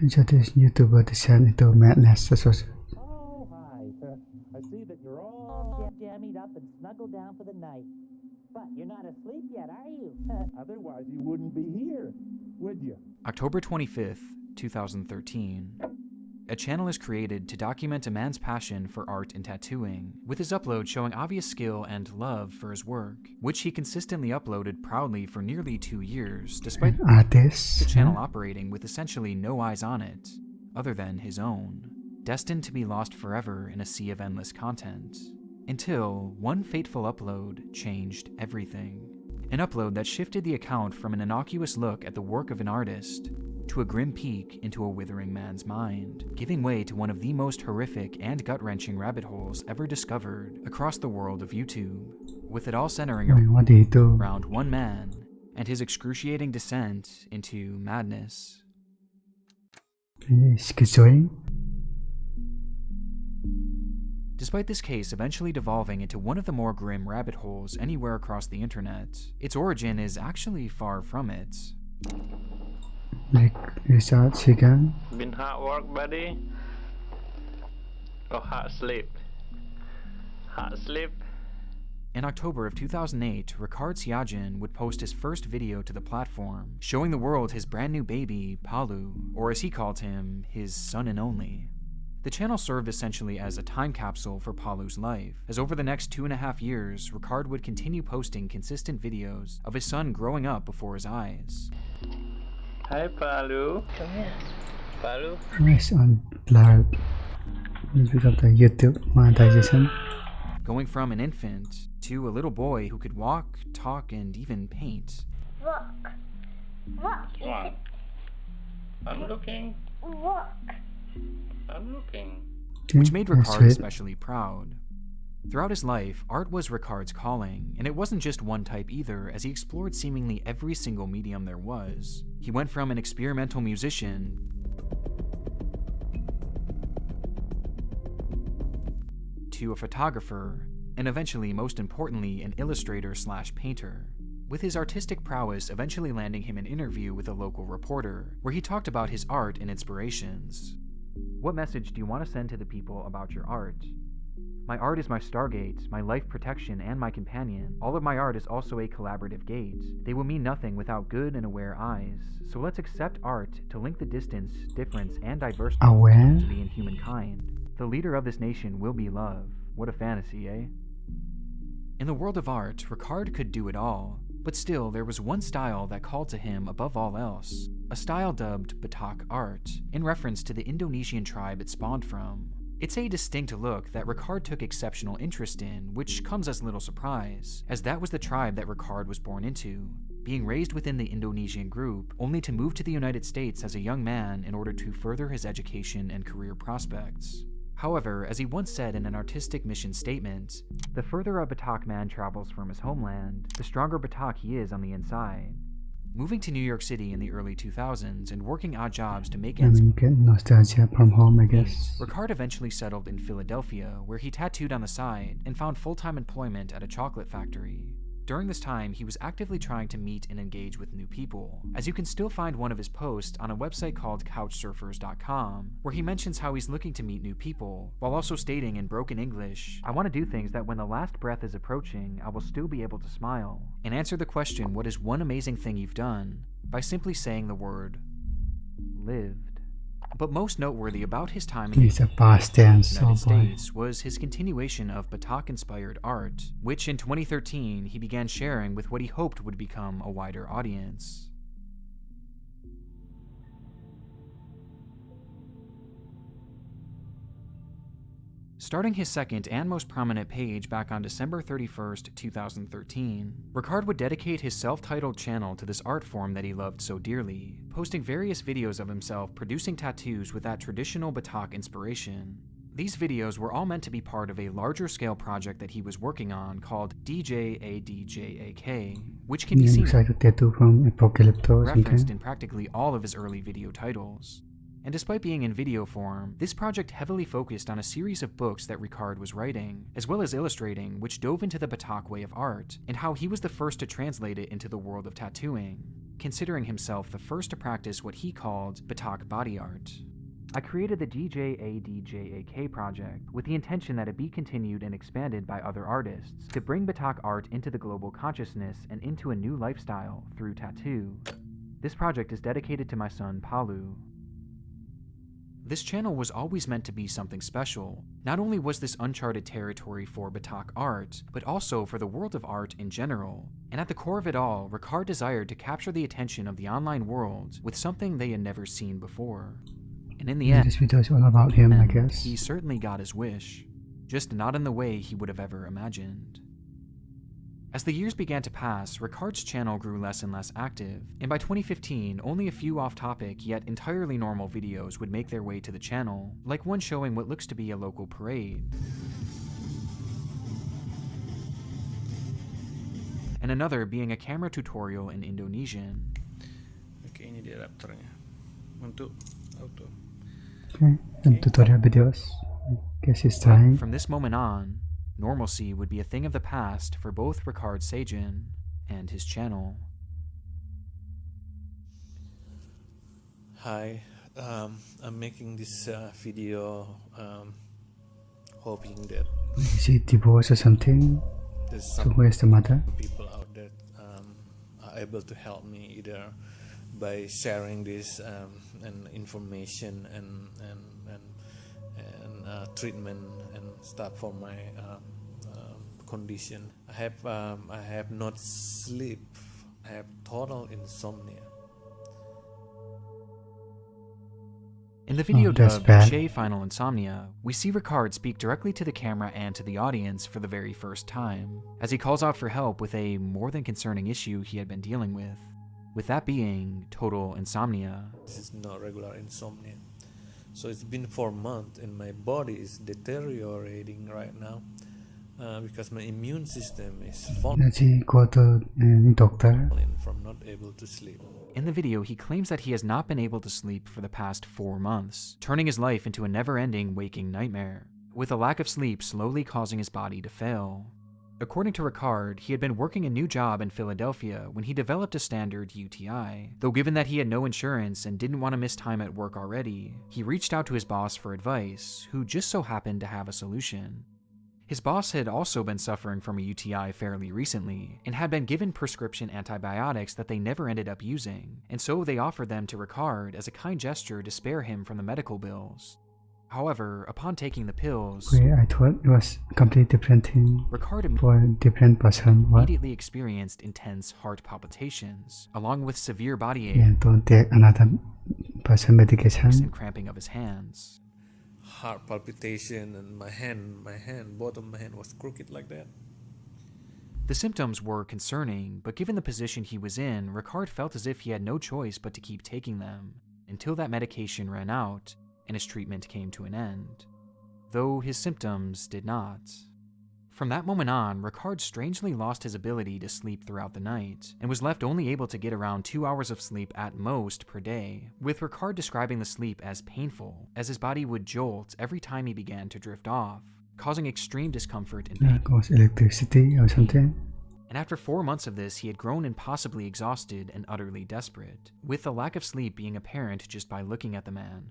Introduce YouTuber descent into madness. Oh, hi. I see that you're all jammied up and snuggled down for the night. But you're not asleep yet, are you? Otherwise, you wouldn't be here, would you? October 25th, 2013. A channel is created to document a man's passion for art and tattooing, with his upload showing obvious skill and love for his work, which he consistently uploaded proudly for nearly 2 years, despite the channel operating with essentially no eyes on it, other than his own, destined to be lost forever in a sea of endless content. Until one fateful upload changed everything. An upload that shifted the account from an innocuous look at the work of an artist to a grim peek into a withering man's mind, giving way to one of the most horrific and gut-wrenching rabbit holes ever discovered across the world of YouTube, with it all centering around one man and his excruciating descent into madness. Despite this case eventually devolving into one of the more grim rabbit holes anywhere across the internet, its origin is actually far from it. Been hard work, buddy? Or hard sleep? Hard sleep? In October of 2008, Ricard Siajan would post his first video to the platform, showing the world his brand new baby, Palu, or as he called him, his son and only. The channel served essentially as a time capsule for Palu's life, as over the next 2.5 years, Ricard would continue posting consistent videos of his son growing up before his eyes. Hi, Palu. Come here. Palu. Nice on blur. Because of the YouTube monetization. Going from an infant to a little boy who could walk, talk, and even paint. Walk. Walk. Come on. I'm looking. Walk. I'm looking. Which made Ricard especially proud. Throughout his life, art was Ricard's calling, and it wasn't just one type either, as he explored seemingly every single medium there was. He went from an experimental musician to a photographer, and eventually, most importantly, an illustrator/painter, with his artistic prowess eventually landing him an interview with a local reporter, where he talked about his art and inspirations. What message do you want to send to the people about your art? My art is my stargate, my life protection, and my companion. All of my art is also a collaborative gate. They will mean nothing without good and aware eyes. So let's accept art to link the distance, difference, and diversity to the inhuman kind. The leader of this nation will be love. What a fantasy, eh? In the world of art, Ricard could do it all. But still, there was one style that called to him above all else. A style dubbed Batak art, in reference to the Indonesian tribe it spawned from. It's a distinct look that Ricard took exceptional interest in, which comes as little surprise, as that was the tribe that Ricard was born into, being raised within the Indonesian group, only to move to the United States as a young man in order to further his education and career prospects. However, as he once said in an artistic mission statement, the further a Batak man travels from his homeland, the stronger Batak he is on the inside. Moving to New York City in the early 2000s and working odd jobs to make ends meet, nostalgia from home, I guess. Ricard eventually settled in Philadelphia, where he tattooed on the side and found full-time employment at a chocolate factory. During this time, he was actively trying to meet and engage with new people, as you can still find one of his posts on a website called couchsurfers.com, where he mentions how he's looking to meet new people, while also stating in broken English, "I want to do things that when the last breath is approaching, I will still be able to smile," and answer the question, what is one amazing thing you've done, by simply saying the word, lived. But most noteworthy about his time in the United States was his continuation of Batak-inspired art, which in 2013 he began sharing with what he hoped would become a wider audience. Starting his second and most prominent page back on December 31st, 2013, Ricard would dedicate his self-titled channel to this art form that he loved so dearly, posting various videos of himself producing tattoos with that traditional Batak inspiration. These videos were all meant to be part of a larger-scale project that he was working on called DJADJAK, which can be seen referenced in practically all of his early video titles. And despite being in video form, this project heavily focused on a series of books that Ricard was writing, as well as illustrating, which dove into the Batak way of art, and how he was the first to translate it into the world of tattooing. considering himself the first to practice what he called Batak body art. I created the DJADJAK project with the intention that it be continued and expanded by other artists to bring Batak art into the global consciousness and into a new lifestyle through tattoo. This project is dedicated to my son Palu. This channel was always meant to be something special. Not only was this uncharted territory for Batak art, but also for the world of art in general. And at the core of it all, Ricard desired to capture the attention of the online world with something they had never seen before. And in the end, This video is all about him, I guess. he certainly got his wish, just not in the way he would have ever imagined. As the years began to pass, Ricard's channel grew less and less active, and by 2015, only a few off-topic yet entirely normal videos would make their way to the channel, like one showing what looks to be a local parade, and another being a camera tutorial in Indonesian. Oke, ini dia adapternya untuk auto. Okay, and tutorial videos. I guess he's trying. From this moment on, normalcy would be a thing of the past for both Ricard Sajin and his channel. Hi, I'm making this video hoping that Is he divorced or something? there's So some where's the mother? people out there are able to help me either by sharing this and information and treatment and stuff for my condition. I have not sleep. I have total insomnia. In the video that's dubbed bad. Che Final Insomnia, we see Ricard speak directly to the camera and to the audience for the very first time, as he calls out for help with a more than concerning issue he had been dealing with that being total insomnia. This is not regular insomnia. So it's been 4 months and my body is deteriorating right now because my immune system is Does he go to any doctor? falling from not able to sleep. In the video, he claims that he has not been able to sleep for the past 4 months, turning his life into a never-ending waking nightmare, with a lack of sleep slowly causing his body to fail. According to Ricard, he had been working a new job in Philadelphia when he developed a standard UTI, though given that he had no insurance and didn't want to miss time at work already, he reached out to his boss for advice, who just so happened to have a solution. His boss had also been suffering from a UTI fairly recently, and had been given prescription antibiotics that they never ended up using, and so they offered them to Ricard as a kind gesture to spare him from the medical bills. However, upon taking the pills, Wait, I thought it was completely different thing Ricard for a different person. What? immediately experienced intense heart palpitations, along with severe body Yeah, aches don't take another person medication. and cramping of his hands. Heart palpitation and my hand, bottom of my hand was crooked like that. The symptoms were concerning, but given the position he was in, Ricard felt as if he had no choice but to keep taking them, until that medication ran out, and his treatment came to an end. Though his symptoms did not. From that moment on, Ricard strangely lost his ability to sleep throughout the night, and was left only able to get around 2 hours of sleep at most per day, with Ricard describing the sleep as painful, as his body would jolt every time he began to drift off, causing extreme discomfort and pain. There goes electricity or something. And after 4 months of this, he had grown impossibly exhausted and utterly desperate, with the lack of sleep being apparent just by looking at the man.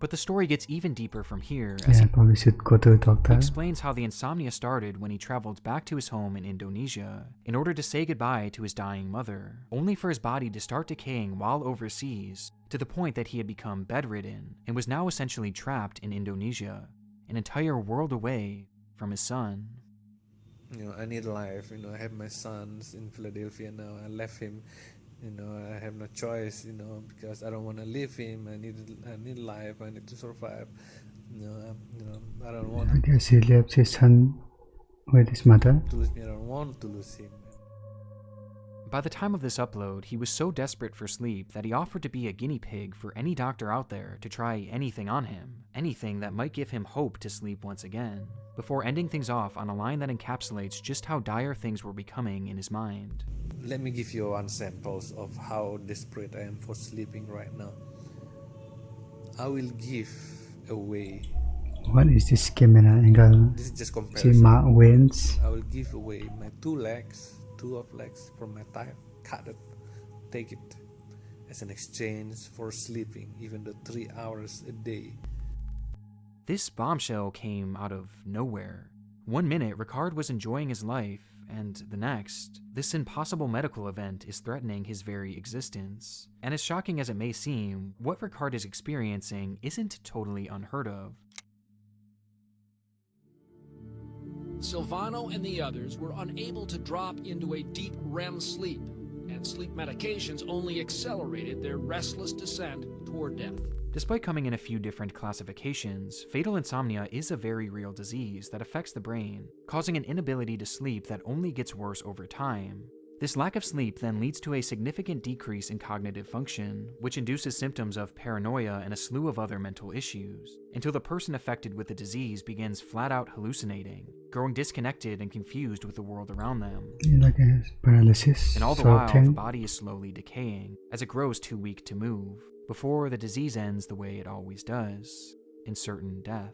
But the story gets even deeper from here, as Yeah, probably should go to a doctor. he explains how the insomnia started when he traveled back to his home in Indonesia in order to say goodbye to his dying mother, only for his body to start decaying while overseas, to the point that he had become bedridden and was now essentially trapped in Indonesia, an entire world away from his son. You know, I need life. You know, I have my sons in Philadelphia now. I left him. You know, I have no choice. You know, because I don't want to leave him. I need life. I need to survive. I don't want I guess he left his son with his mother. to lose me. I don't want to lose him. By the time of this upload, he was so desperate for sleep that he offered to be a guinea pig for any doctor out there to try anything on him, anything that might give him hope to sleep once again, before ending things off on a line that encapsulates just how dire things were becoming in his mind. Let me give you one sample of how desperate I am for sleeping right now. I will give away. What is this camera angle? This is just See comparison. Mark Wayne's. I will give away my two of legs from my thigh, cut it take it as an exchange for sleeping, even though 3 hours a day. This bombshell came out of nowhere. One minute, Ricard was enjoying his life, and the next, this impossible medical event is threatening his very existence. And as shocking as it may seem, what Ricard is experiencing isn't totally unheard of. Silvano and the others were unable to drop into a deep REM sleep, and sleep medications only accelerated their restless descent toward death. Despite coming in a few different classifications, fatal insomnia is a very real disease that affects the brain, causing an inability to sleep that only gets worse over time. This lack of sleep then leads to a significant decrease in cognitive function, which induces symptoms of paranoia and a slew of other mental issues, until the person affected with the disease begins flat-out hallucinating, growing disconnected and confused with the world around them. Like a paralysis. And all the while, the body is slowly decaying, as it grows too weak to move, before the disease ends the way it always does, in certain death.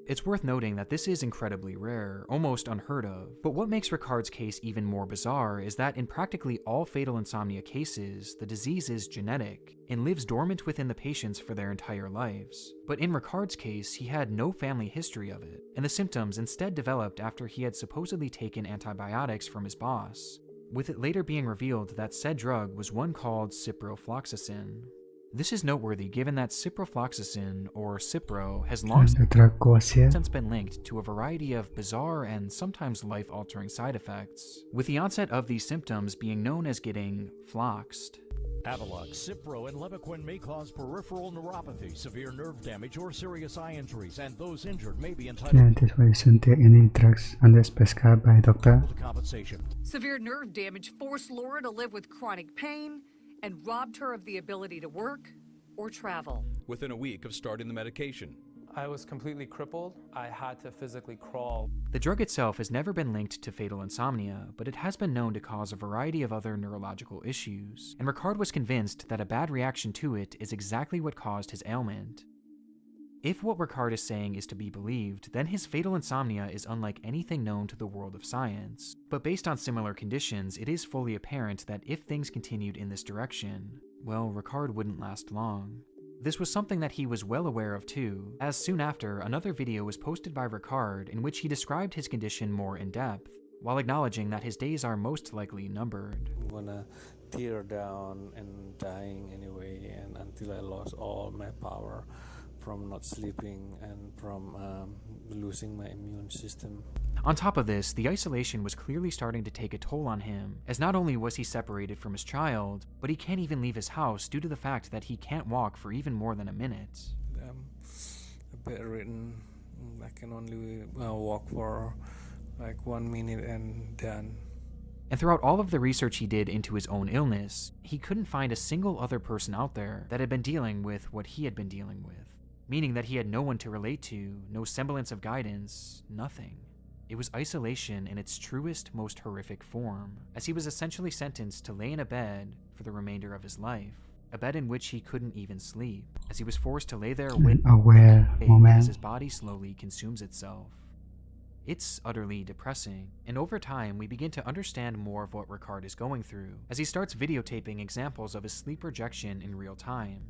It's worth noting that this is incredibly rare, almost unheard of, but what makes Ricard's case even more bizarre is that in practically all fatal insomnia cases, the disease is genetic and lives dormant within the patients for their entire lives. But in Ricard's case, he had no family history of it, and the symptoms instead developed after he had supposedly taken antibiotics from his boss, with it later being revealed that said drug was one called ciprofloxacin. This is noteworthy given that ciprofloxacin, or Cipro, has long since been linked to a variety of bizarre and sometimes life-altering side effects, with the onset of these symptoms being known as getting floxed. Avelox, Cipro, and Levaquin may cause peripheral neuropathy, severe nerve damage, or serious eye injuries, and those injured may be entitled This way you shouldn't take any drugs unless prescribed by a doctor. to compensation. Severe nerve damage forced Laura to live with chronic pain and robbed her of the ability to work or travel. Within a week of starting the medication, I was completely crippled. I had to physically crawl. The drug itself has never been linked to fatal insomnia, but it has been known to cause a variety of other neurological issues, and Ricard was convinced that a bad reaction to it is exactly what caused his ailment. If what Ricard is saying is to be believed, then his fatal insomnia is unlike anything known to the world of science. But based on similar conditions, it is fully apparent that if things continued in this direction, well, Ricard wouldn't last long. This was something that he was well aware of too, as soon after, another video was posted by Ricard in which he described his condition more in depth, while acknowledging that his days are most likely numbered. I'm gonna tear down and dying anyway, and until I lost all my power from not sleeping and from losing my immune system. On top of this, the isolation was clearly starting to take a toll on him, as not only was he separated from his child, but he can't even leave his house due to the fact that he can't walk for even more than a minute. I'm bedridden. I can only walk for like 1 minute and done. And throughout all of the research he did into his own illness, he couldn't find a single other person out there that had been dealing with what he had been dealing with. Meaning that he had no one to relate to, no semblance of guidance, nothing. It was isolation in its truest, most horrific form, as he was essentially sentenced to lay in a bed for the remainder of his life, a bed in which he couldn't even sleep, as he was forced to lay there as his body slowly consumes itself. It's utterly depressing, and over time we begin to understand more of what Ricard is going through, as he starts videotaping examples of his sleep rejection in real time.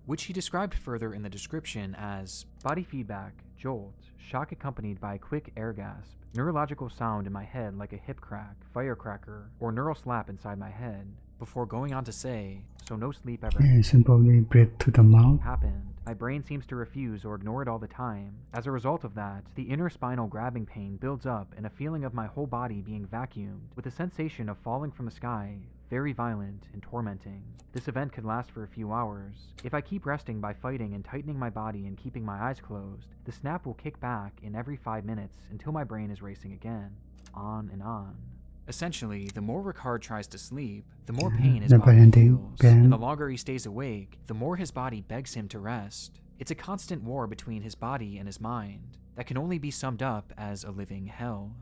Which he described further in the description as body feedback, jolt, shock accompanied by a quick air gasp, neurological sound in my head like a hip crack, firecracker, or neural slap inside my head, before going on to say, so no sleep ever simply breathe through the mouth. happened. My brain seems to refuse or ignore it all the time. As a result of that, the inner spinal grabbing pain builds up and a feeling of my whole body being vacuumed, with a sensation of falling from the sky, very violent and tormenting. This event could last for a few hours. If I keep resting by fighting and tightening my body and keeping my eyes closed, the snap will kick back in every 5 minutes until my brain is racing again. On and on. Essentially, the more Ricard tries to sleep, the more pain his body feels, and the longer he stays awake, the more his body begs him to rest. It's a constant war between his body and his mind that can only be summed up as a living hell.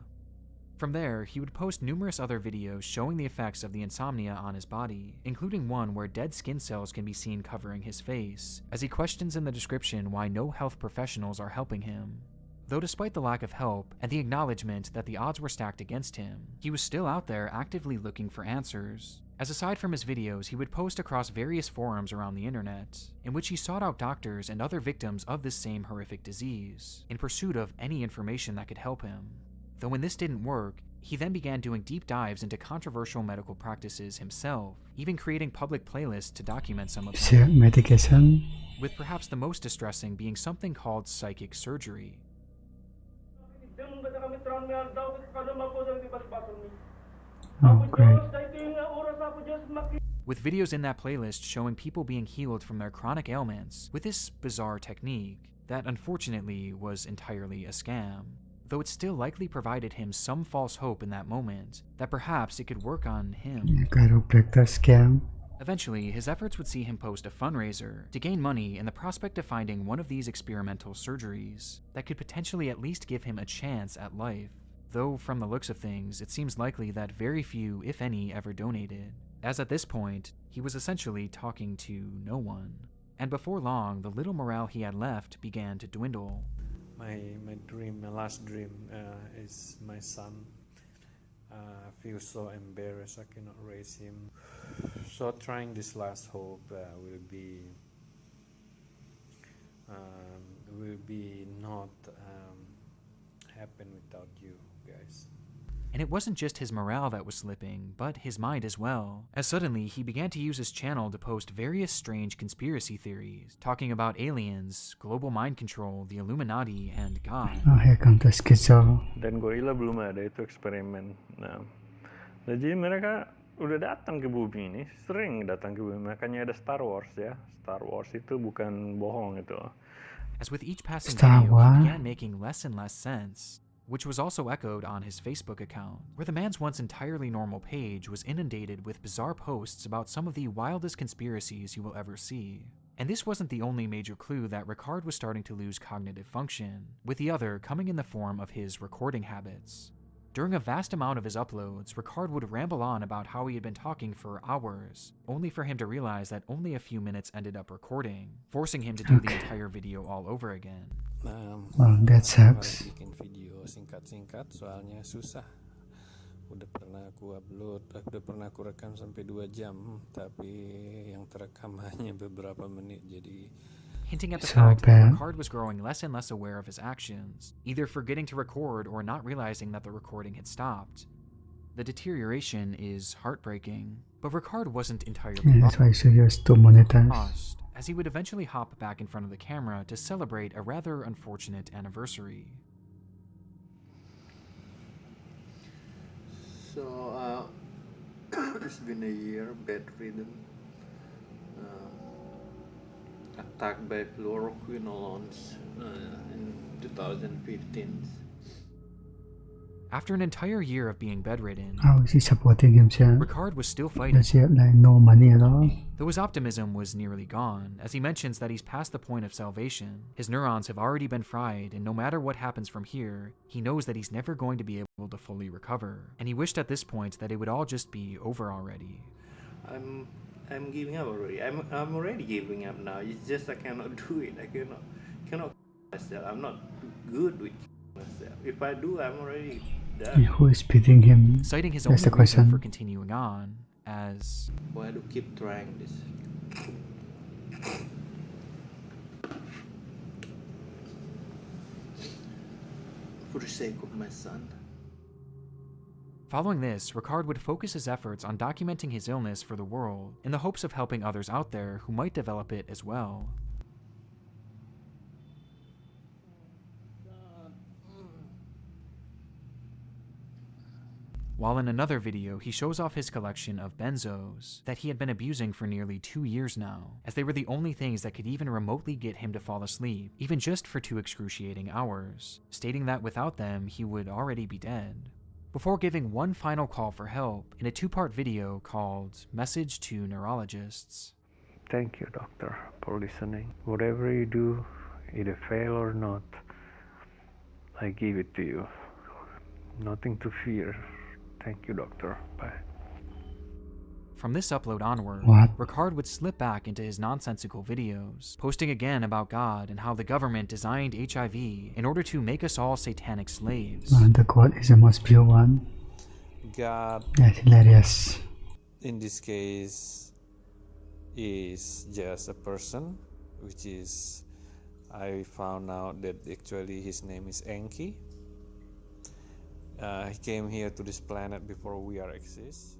From there, he would post numerous other videos showing the effects of the insomnia on his body, including one where dead skin cells can be seen covering his face, as he questions in the description why no health professionals are helping him. Though despite the lack of help and the acknowledgement that the odds were stacked against him, he was still out there actively looking for answers. As aside from his videos, he would post across various forums around the internet, in which he sought out doctors and other victims of this same horrific disease, in pursuit of any information that could help him. Though when this didn't work, he then began doing deep dives into controversial medical practices himself, even creating public playlists to document some of them, medication. with perhaps the most distressing being something called psychic surgery. Oh, great. With videos in that playlist showing people being healed from their chronic ailments with this bizarre technique that unfortunately was entirely a scam, though it still likely provided him some false hope in that moment that perhaps it could work on him. Chiropractor scam. Eventually, his efforts would see him post a fundraiser to gain money in the prospect of finding one of these experimental surgeries that could potentially at least give him a chance at life. Though from the looks of things, it seems likely that very few, if any, ever donated, as at this point, he was essentially talking to no one. And before long, the little morale he had left began to dwindle. My last dream is my son. I feel so embarrassed, I cannot raise him. So trying this last hope will be not happen without you guys. And it wasn't just his morale that was slipping, but his mind as well, as suddenly he began to use his channel to post various strange conspiracy theories, talking about aliens, global mind control, the Illuminati, and God. Oh, here comes the schizo. Dan gorila belum ada itu eksperimen. Nah, jadi mereka udah datang ke bumi ini, sering datang ke bumi. Makanya ada Star Wars ya. Star Wars itu bukan bohong itu. As with each passing Star video, Wars? he began making less and less sense, which was also echoed on his Facebook account, where the man's once entirely normal page was inundated with bizarre posts about some of the wildest conspiracies you will ever see. And this wasn't the only major clue that Ricard was starting to lose cognitive function, with the other coming in the form of his recording habits. During a vast amount of his uploads, Ricard would ramble on about how he had been talking for hours, only for him to realize that only a few minutes ended up recording, forcing him to do the entire video all over again. Well, that sucks. Bikin video singkat-singkat soalnya susah. Udah pernah aku rekam sampai 2 jam, tapi yang terekam hanya beberapa menit, jadi hinting at the So fact bad. that Ricard was growing less and less aware of his actions, either forgetting to record or not realizing that the recording had stopped. The deterioration is heartbreaking, but Ricard wasn't entirely Yeah, that's why serious to monetize. lost, as he would eventually hop back in front of the camera to celebrate a rather unfortunate anniversary. So, it's been a year bedridden, attacked by fluoroquinolones in 2015. After an entire year of being bedridden, How is he supporting himself? Ricard was still fighting. Does he have like no money at all? Though his optimism was nearly gone, as he mentions that he's past the point of salvation. His neurons have already been fried, and no matter what happens from here, he knows that he's never going to be able to fully recover. And he wished at this point that it would all just be over already. I'm giving up already. I'm already giving up now. It's just I cannot do it. I cannot myself. I'm not good with myself. If I do, I'm already done. Who is beating him? Citing his That's only the reason question. for continuing on as, Why do keep trying this? For the sake of my son. following this, Ricard would focus his efforts on documenting his illness for the world, in the hopes of helping others out there who might develop it as well. While in another video, he shows off his collection of benzos that he had been abusing for nearly 2 years now, as they were the only things that could even remotely get him to fall asleep, even just for 2 excruciating hours, stating that without them, he would already be dead. Before giving one final call for help in a 2-part video called Message to Neurologists. Thank you, doctor, for listening. Whatever you do, either fail or not, I give it to you. Nothing to fear. Thank you, doctor. Bye. From this upload onward, What? Ricard would slip back into his nonsensical videos, posting again about God and how the government designed HIV in order to make us all satanic slaves. The God is the most pure one. God, That's hilarious. in this case, is just a person, which is, I found out that actually his name is Enki. He came here to this planet before we are exist.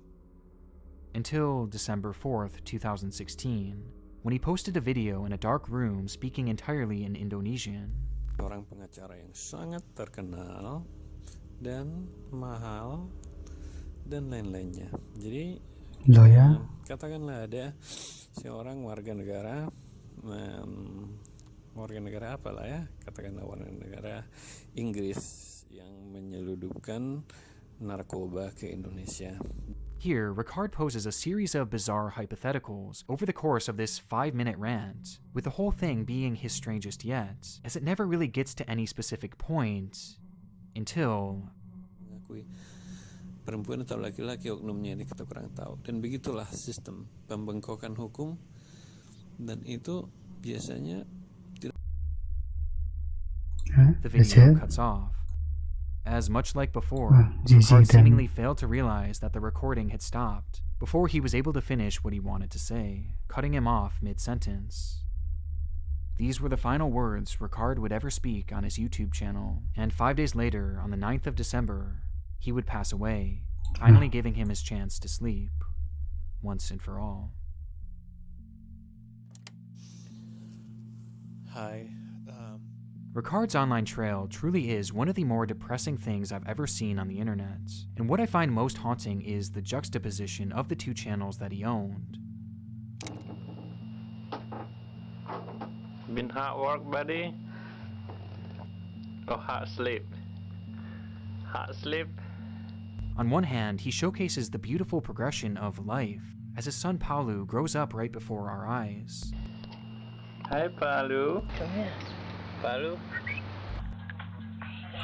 Until December 4th, 2016, when he posted a video in a dark room speaking entirely in Indonesian. Orang pengacara yang sangat terkenal dan mahal dan lain-lainnya. Jadi, Lawyer? katakanlah ada seorang warga negara apalah ya, katakanlah warga negara Inggris yang menyeludupkan narkoba ke Indonesia. Here, Ricard poses a series of bizarre hypotheticals over the course of this 5-minute rant, with the whole thing being his strangest yet, as it never really gets to any specific point until Mengakui perempuan atau laki-laki oknumnya ini kita kurang tahu, dan begitulah sistem pembengkokan hukum, dan itu biasanya tidak. The video cuts off. As much like before, Ricard seemingly failed to realize that the recording had stopped before he was able to finish what he wanted to say, cutting him off mid-sentence. These were the final words Ricard would ever speak on his YouTube channel, and 5 days later, on the 9th of December, he would pass away, finally giving him his chance to sleep, once and for all. Hi. Ricard's online trail truly is one of the more depressing things I've ever seen on the internet, and what I find most haunting is the juxtaposition of the two channels that he owned. Been hard work, buddy? Or hard sleep? Hard sleep? On one hand, he showcases the beautiful progression of life as his son Paulu grows up right before our eyes. Hi, Palu. Come here. Palu.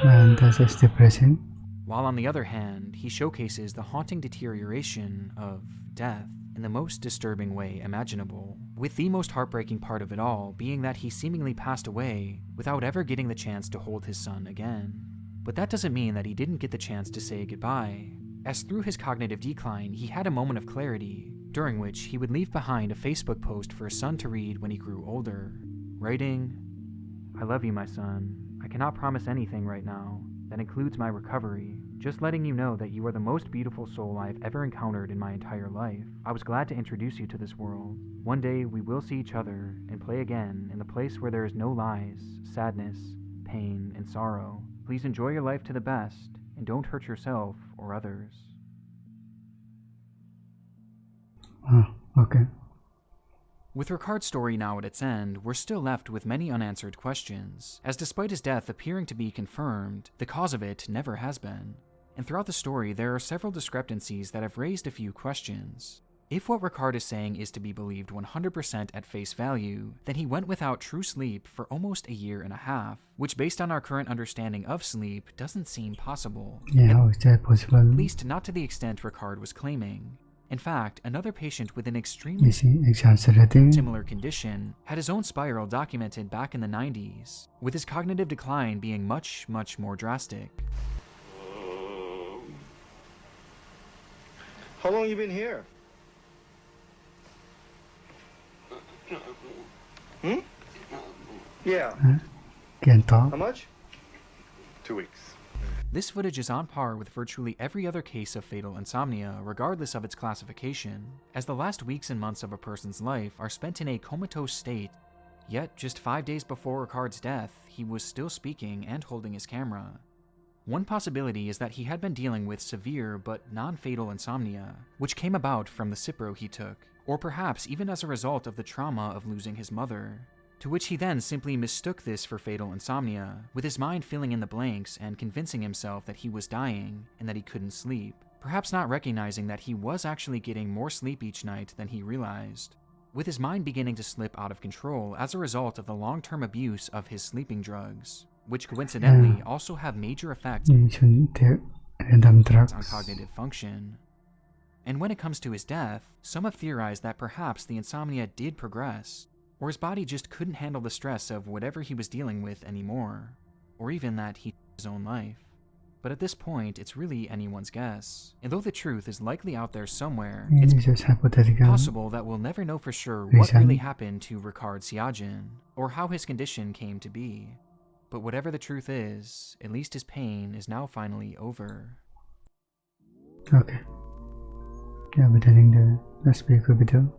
And that's just depressing. While on the other hand, he showcases the haunting deterioration of death in the most disturbing way imaginable, with the most heartbreaking part of it all being that he seemingly passed away without ever getting the chance to hold his son again. But that doesn't mean that he didn't get the chance to say goodbye, as through his cognitive decline, he had a moment of clarity, during which he would leave behind a Facebook post for his son to read when he grew older, writing, "I love you, my son. I cannot promise anything right now. That includes my recovery. Just letting you know that you are the most beautiful soul I've ever encountered in my entire life. I was glad to introduce you to this world. One day we will see each other and play again in the place where there is no lies, sadness, pain, and sorrow. Please enjoy your life to the best, and don't hurt yourself or others." Okay. With Ricard's story now at its end, we're still left with many unanswered questions, as despite his death appearing to be confirmed, the cause of it never has been. And throughout the story, there are several discrepancies that have raised a few questions. If what Ricard is saying is to be believed 100% at face value, then he went without true sleep for almost a year and a half, which based on our current understanding of sleep doesn't seem possible. Yeah, how is that possible? At least not to the extent Ricard was claiming. In fact, another patient with an extremely similar condition had his own spiral documented back in the 90s, with his cognitive decline being much, much more drastic. How long you been here? Yeah. Can't talk. How much? 2 weeks. This footage is on par with virtually every other case of fatal insomnia, regardless of its classification, as the last weeks and months of a person's life are spent in a comatose state. Yet, just 5 days before Ricard's death, he was still speaking and holding his camera. One possibility is that he had been dealing with severe but non-fatal insomnia, which came about from the Cipro he took, or perhaps even as a result of the trauma of losing his mother, to which he then simply mistook this for fatal insomnia, with his mind filling in the blanks and convincing himself that he was dying and that he couldn't sleep, perhaps not recognizing that he was actually getting more sleep each night than he realized, with his mind beginning to slip out of control as a result of the long-term abuse of his sleeping drugs, which coincidentally also have major effects on cognitive function. And when it comes to his death, some have theorized that perhaps the insomnia did progress, or his body just couldn't handle the stress of whatever he was dealing with anymore, or even that he took his own life. But at this point, it's really anyone's guess. And though the truth is likely out there somewhere, Ini it's just hypothetical. possible that we'll never know for sure what really happened to Ricard Siagen, or how his condition came to be. But whatever the truth is, at least his pain is now finally over. Okay. Ya, berdanding dah. Let's break a video.